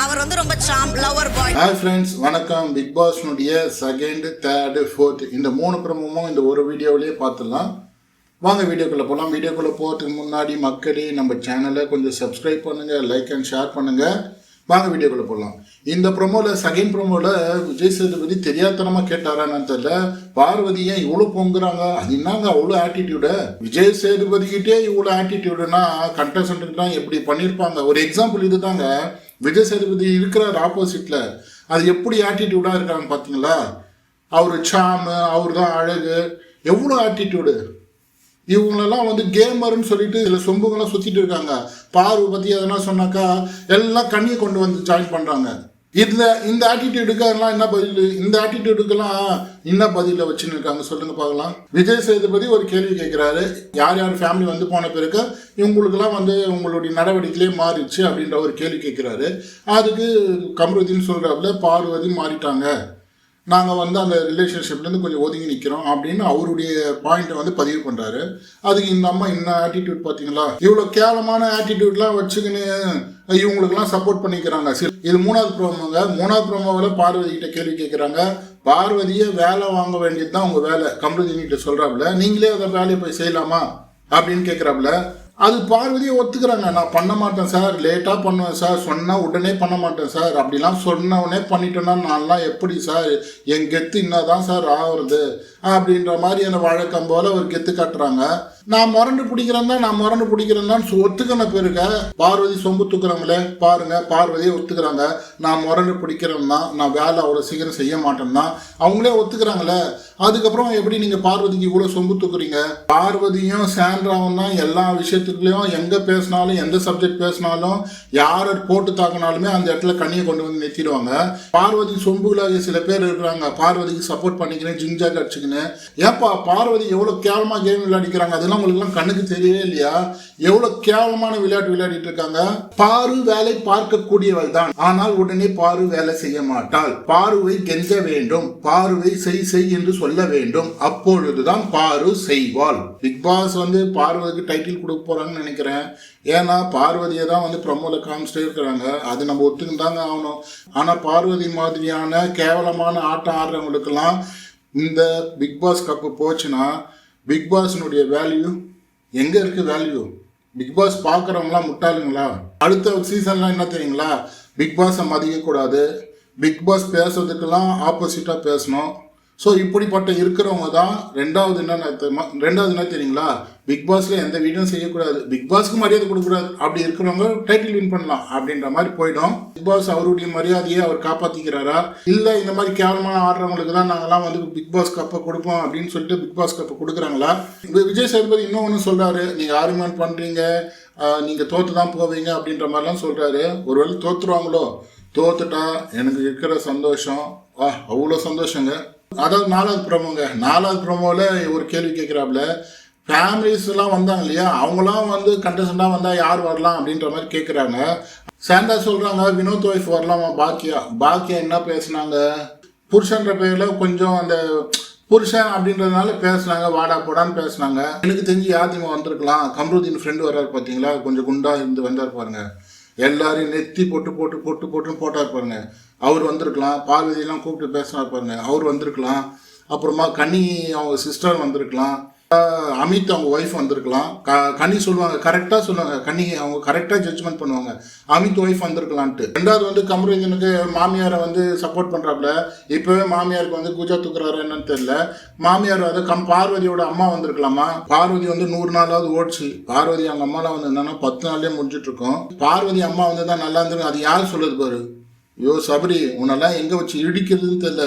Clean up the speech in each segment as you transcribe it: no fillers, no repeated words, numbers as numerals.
அவர் வந்து ரொம்ப சாம் lover boy. Hi friends, வணக்கம். பிக் பாஸ்னுடைய செகண்ட், தேர்டு, ஃபோர்த் இந்த 3 ப்ரோமோவும் இந்த ஒரு வீடியோவிலேயே பார்த்துடலாம். வாங்க வீடியோக்குள்ளே போகலாம். வீடியோக்குள்ளே போகிறதுக்கு முன்னாடி மக்களே நம்ம சேனலை கொஞ்சம் சப்ஸ்கிரைப் பண்ணுங்கள், லைக் அண்ட் ஷேர் பண்ணுங்கள். வாங்க வீடியோக்குள்ளே போகலாம். இந்த ப்ரோமோவில், செகண்ட் ப்ரோமோவில் விஜய் சேதுபதி தெரியாதனமாக கேட்டாரான்னு தெரியல. பார்வதி ஏன் இவ்வளோ பொங்குறாங்க, அது என்னங்க அவ்வளோ ஆட்டிடியூடு? விஜய் சேதுபதிக்கிட்டே இவ்வளோ ஆட்டிடியூடுனா கண்டஸ்டன்ட்லாம் எப்படி பண்ணியிருப்பாங்க? ஒரு எக்ஸாம்பிள் இது தாங்க. விஜய் சேதுபதி இருக்கிறார் ஆப்போசிட்டில், அது எப்படி ஆட்டிடியூடாக இருக்காங்க பார்த்தீங்களா? அவர் சாமு, அவர் தான் அழகு, எவ்வளோ ஆட்டிடியூடு. இவங்களெல்லாம் வந்து கேமர்னு சொல்லிட்டு சில சொம்புங்கெல்லாம் சுற்றிட்டு இருக்காங்க. பார்வை பற்றி எதனா சொன்னாக்கா எல்லாம் கண்ணியை கொண்டு வந்து ஜாயின் பண்ணுறாங்க. இந்த ஆட்டிடியூடுக்கு அதெல்லாம் என்ன பதில்? இந்த ஆட்டிடியூடுக்கெல்லாம் என்ன பதில வச்சுன்னு இருக்காங்க சொல்லுங்க பார்க்கலாம். விஜய் சேதுபதி ஒரு கேள்வி கேட்குறாரு, யார் யார் ஃபேமிலி வந்து போன பிறகு இவங்களுக்கெல்லாம் வந்து உங்களுடைய நடவடிக்கையிலே மாறிடுச்சு அப்படின்ற ஒரு கேள்வி கேட்குறாரு. அதுக்கு கமருதீன் சொல்கிறாப்புல, பார்வதி மாறிட்டாங்க, நாங்கள் வந்து அந்த ரிலேஷன்ஷிப்லேருந்து கொஞ்சம் ஒதுங்கி நிற்கிறோம் அப்படின்னு அவருடைய பாயிண்ட்டை வந்து பதிவு பண்ணுறாரு. அதுக்கு இந்த அம்மா என்ன ஆட்டிடியூட் பார்த்தீங்களா, இவ்வளோ கேவலமான ஆட்டிடியூட்லாம் வச்சுக்கின்னு இவங்களுக்கெல்லாம் சப்போர்ட் பண்ணிக்கிறாங்க. இது 3வது ப்ரோமோங்க. 3வது ப்ரோமோவில் பார்வதி கிட்ட கேள்வி கேட்குறாங்க. பார்வதியை வேலை வாங்க வேண்டியது தான் உங்கள் வேலை, கமருதீன்கிட்ட சொல்கிறாப்புல, நீங்களே அதை வேலையை போய் செய்யலாமா அப்படின்னு கேட்குறாப்புல. அது பார்வதியை ஒத்துக்கிறாங்க. நான் பண்ண மாட்டேன் சார், லேட்டாக பண்ணுவேன் சார், சொன்னால் உடனே பண்ண மாட்டேன் சார், அப்படிலாம் சொன்ன உடனே பண்ணிட்டேன்னா நான்லாம் எப்படி சார், என் கெத்து என்னதான் சார் ஆகுறது அப்படின்ற மாதிரி என்னை வழக்கம் போல் ஒரு கெத்து காட்டுறாங்க. நான் முரண்டு பிடிக்கிறேன் ஒத்துக்கின பிறகு பார்வதி சொம்பு தூக்குறாங்களே பாருங்க, பார்வதியை ஒத்துக்கிறாங்க. நான் முரண்டு பிடிக்கிறேன்னா, நான் வேலை அவ்வளோ சீக்கிரம் செய்ய மாட்டேன்னா அவங்களே ஒத்துக்கிறாங்களே. அதுக்கப்புறம் எப்படி நீங்கள் பார்வதிக்கு இவ்வளோ சொம்பு தூக்குறீங்க? பார்வதியும் சாண்ட்ராவும் தான் எல்லா விஷயத்துக்குள்ளேயும் எங்கே பேசினாலும், எந்த சப்ஜெக்ட் பேசினாலும், யாரை போட்டு தாக்கினாலுமே அந்த இடத்துல கண்ணியை கொண்டு வந்து நிறுத்திடுவாங்க. பார்வதி சொம்புகளாக சில பேர் இருக்கிறாங்க, பார்வதிக்கு சப்போர்ட் பண்ணிக்கிறேன், ஜிங்ஜாக் அடிச்சுக்கின்னு. ஏப்பா பார்வதி எவ்வளோ கேவலமாக கேம் விளையாடிக்கிறாங்க, அதெல்லாம் உங்களுக்கு கண்ணுக்கு தெரியவே இல்லையா? எவ்வளவு கேவலமான விளையாட்டு விளையாடிட்டு இருக்காங்க. பாரு வேலை பார்க்கக்கூடியவள் தான், ஆனால் உடனே பாரு வேலை செய்ய மாட்டாள். பாருவை கெஞ்ச வேண்டும், பாருவை செய் என்று சொல்ல வேண்டும், அப்பொழுதுதான் பாரு செய்வாள். பிக் பாஸ் வந்து பார்வதிக்கு டைட்டில் கொடுக்க போறாங்கன்னு நினைக்கிறேன். ஏன்னா பார்வதியை தான் வந்து ப்ரமோல காமிச்சிட்டே இருக்கிறாங்க, அது நம்ம ஒத்துக்கு தாங்க ஆகணும். ஆனா பார்வதி மாதிரியான கேவலமான ஆட்டம் ஆடுறவங்களுக்கெல்லாம் இந்த பிக் பாஸ் கப்பு போச்சுன்னா பிக் பாஸ்னுடைய வேல்யூ எங்கே இருக்குது? வேல்யூ பிக் பாஸ் பார்க்குறவங்களாம் முட்டாளுங்களா? அடுத்த சீசன்லாம் என்ன தெரியுங்களா? பிக் பாஸை மதிக்கக்கூடாது, பிக் பாஸ் பேசுறதுக்கெல்லாம் ஆப்போசிட்டாக பேசணும். ஸோ இப்படிப்பட்ட இருக்கிறவங்க தான். ரெண்டாவது என்ன தெரியுங்களா? பிக் பாஸில் எந்த வீடியோவும் செய்யக்கூடாது, பிக் பாஸ்க்கு மரியாதை கொடுக்கக்கூடாது. அப்படி இருக்கிறவங்க டைட்டில் வின் பண்ணலாம் அப்படின்ற மாதிரி போயிடும். பிக் பாஸ் அவருடைய மரியாதையை அவர் காப்பாற்றிக்கிறாரா, இல்லை இந்த மாதிரி கேவலமான ஆடுறவங்களுக்கு தான் நாங்கள்லாம் வந்து பிக் பாஸ் கப்பை கொடுப்போம் அப்படின்னு சொல்லிட்டு பிக் பாஸ் கப்பை கொடுக்குறாங்களா? விஜய் சேதுபதி இன்னொன்று சொல்கிறாரு, நீங்கள் ஆர்குமெண்ட் பண்ணுறீங்க, நீங்கள் தோற்று தான் போவீங்க அப்படின்ற மாதிரிலாம் சொல்கிறாரு. ஒருவேளை தோற்றுருவாங்களோ? தோத்துட்டா எனக்கு இருக்கிற சந்தோஷம் அவ்வளோ சந்தோஷங்க. அதாவது 4வது ப்ரோமோவில் ஒரு கேள்வி கேட்குறாப்புல, ஃபேமிலிஸ் எல்லாம் வந்தாங்க இல்லையா, அவங்களாம் வந்து கண்டஸ்டண்டாக வந்தால் யார் வரலாம் அப்படின்ற மாதிரி கேட்குறாங்க. சாண்டா சொல்கிறாங்க வினோத் ஒய்ஃப் வரலாமா? பாக்கியா என்ன பேசுனாங்க? புருஷன்ற பேரில் கொஞ்சம் அந்த புருஷன் அப்படின்றதுனால பேசுனாங்க, வாடா போடான்னு பேசுனாங்க. எனக்கு தெரிஞ்சு யாத்திமா வந்திருக்கலாம். கமருதீன் ஃப்ரெண்டு வர்றாரு பார்த்தீங்களா, கொஞ்சம் குண்டாக இருந்து வந்தார் பாருங்க, எல்லாரையும் நெத்தி போட்டு போட்டார் பாருங்க, அவர் வந்திருக்கலாம். பார்வதியெல்லாம் கூப்பிட்டு பேசினார் பாருங்க, அவர் வந்திருக்கலாம். அப்புறமா கனி அவங்க சிஸ்டர் வந்திருக்கலாம், அமித் அவங்க ஒய்ஃப் வந்திருக்கலாம். கனி சொல்லுவாங்க, கரெக்டாக சொல்லுவாங்க, கனி அவங்க கரெக்டாக ஜட்ஜ்மெண்ட் பண்ணுவாங்க, அமித் ஒய்ஃப் வந்திருக்கலான்ட்டு. ரெண்டாவது வந்து கமருதீனுக்கு மாமியாரை வந்து சப்போர்ட் பண்ணுறாப்புல, இப்போவே மாமியாருக்கு வந்து பூஜா தூக்குறாரு என்னன்னு தெரியல. மாமியார் வந்து பார்வதியோட அம்மா வந்திருக்கலாமா? பார்வதி வந்து 100 நாளாவது ஓடிச்சு. பார்வதி அவங்க அம்மாலாம் வந்து என்னன்னா 10 நாள்லேயே முடிஞ்சிட்டு இருக்கோம். பார்வதி அம்மா வந்து தான் நல்லா இருந்துருக்கு. அது யார் சொல்லுது பாரு? ஐயோ சபரி, உன்னெல்லாம் எங்கே வச்சு இடிக்கிறதுன்னு தெரியல.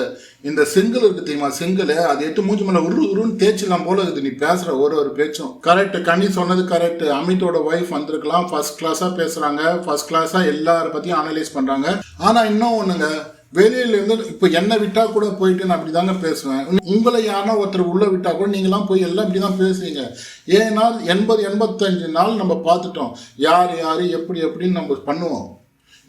இந்த செங்கல் இருக்கு தெரியுமா, செங்கல், அது எட்டு மூஞ்சி மேலே உருன்னு தேய்ச்சிடலாம் போல இருக்குது. நீ பேசுகிற ஒரு பேச்சும் கரெக்ட். கனி சொன்னது கரெக்ட். அமித்தோட ஒய்ஃப் வந்திருக்கலாம், ஃபர்ஸ்ட் கிளாஸாக பேசுகிறாங்க, ஃபர்ஸ்ட் கிளாஸாக எல்லாரை பற்றியும் அனலைஸ் பண்ணுறாங்க. ஆனால் இன்னும் ஒன்றுங்க, வெளியிலேருந்து இப்போ என்ன விட்டால் கூட போயிட்டு நான் அப்படி தாங்க பேசுவேன். உங்களை யாருன்னா ஒருத்தர் உள்ளே விட்டால் கூட நீங்களாம் போய் எல்லாம் இப்படி தான் பேசுவீங்க. ஏன்னா 80-85 நாள் நம்ம பார்த்துட்டோம் யார் எப்படின்னு நம்ம பண்ணுவோம்.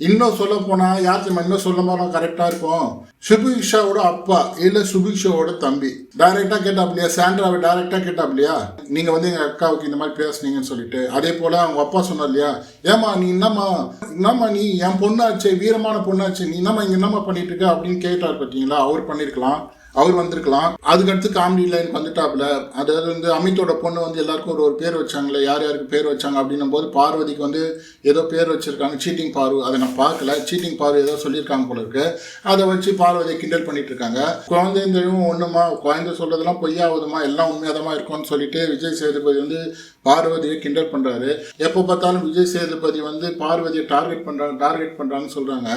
இன்னும் சொல்ல போனா யாருக்கும் இன்னும் சொல்ல போனா கரெக்டா இருக்கும். சுபிக்ஷாவோட அப்பா இல்ல சுபிக்ஷாவோட தம்பி டைரக்டா கேட்டாப்லையா, சாண்ட்ராவை டைரக்டா கேட்டாப்லையா, நீங்க வந்து எங்க அக்காவுக்கு இந்த மாதிரி பேசுனீங்கன்னு சொல்லிட்டு. அதே போல அவங்க அப்பா சொன்னார் இல்லையா, ஏமா நீ என்னம்மா நீ என் பொண்ணாச்சே, வீரமான பொண்ணாச்சு, நீ என்னம்மா பண்ணிட்டு இருக்க அப்படின்னு கேட்டார். பார்த்தீங்களா, அவர் பண்ணிருக்கலாம், அவர் வந்திருக்கலாம். அதுக்கடுத்து காமெடி லைனுக்கு வந்துட்டாப்ல. அதாவது வந்து அமித்தோட பொண்ணு வந்து எல்லாருக்கும் ஒரு பேர் வச்சாங்களே, யார் யாருக்கு பேர் வச்சாங்க அப்படின்னும் போது பார்வதிக்கு வந்து ஏதோ பேர் வச்சிருக்காங்க, சீட்டிங் பாரு. அதை நான் பார்க்கல, சீட்டிங் பாரு ஏதோ சொல்லியிருக்காங்க போல இருக்கு. அதை வச்சு பார்வதியை கிண்டல் பண்ணிட்டு இருக்காங்க. குழந்தையும் ஒண்ணுமா, குழந்தை சொல்றதெல்லாம் பொய்யாவதுமா, எல்லாம் உண்மையாதமா இருக்கும்னு சொல்லிட்டு விஜய் சேதுபதி வந்து பார்வதியை கிண்டல் பண்றாரு. எப்போ பார்த்தாலும் விஜய் சேதுபதி வந்து பார்வதியை டார்கெட் பண்றாங்கன்னு சொல்றாங்க.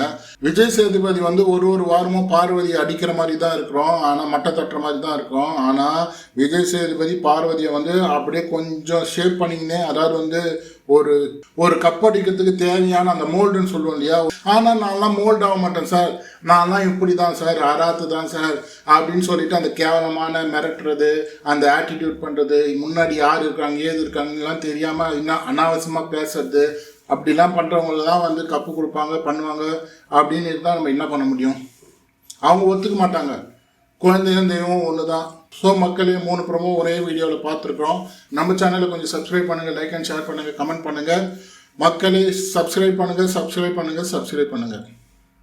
விஜய் சேதுபதி வந்து ஒரு வாரமும் பார்வதியை அடிக்கிற மாதிரி தான் இருக்கிறோம், ஆனா மட்டை தட்டுற மாதிரி தான் இருக்கும். ஆனா விஜய் சேதுபதி பார்வதியை வந்து அப்படியே கொஞ்சம் ஷேப் பண்ணிக்கினே, அதாவது வந்து ஒரு கப் அடிக்கிறதுக்கு தேவையான அந்த மோல்டுன்னு சொல்லுவோம் இல்லையா, ஆனா நான்லாம் மோல்ட் ஆக மாட்டேன் சார், நான்லாம் இப்படி தான் சார், அராத்து தான் சார் அப்படின்னு சொல்லிட்டு அந்த கேவலமான மிரட்டுறது, அந்த ஆட்டிடியூட் பண்றது, முன்னாடி யார் இருக்காங்க ஏது இருக்காங்கலாம் தெரியாம இன்னும் அனாவசியமா பேசுறது, அப்படிலாம் பண்றவங்கள தான் வந்து கப்பு கொடுப்பாங்க பண்ணுவாங்க அப்படின்னு இருந்தால் நம்ம என்ன பண்ண முடியும்? அவங்க ஒத்துக்க மாட்டாங்க. குழந்தையும் தெய்வம் ஒன்று தான். ஸோ மக்களே, 3 ப்ரோமோ ஒரே வீடியோவில் பார்த்துருக்குறோம். நம்ம சேனலை கொஞ்சம் சப்ஸ்கிரைப் பண்ணுங்கள், லைக் அண்ட் ஷேர் பண்ணுங்கள், கமெண்ட் பண்ணுங்கள். மக்களே சப்ஸ்கிரைப் பண்ணுங்கள்.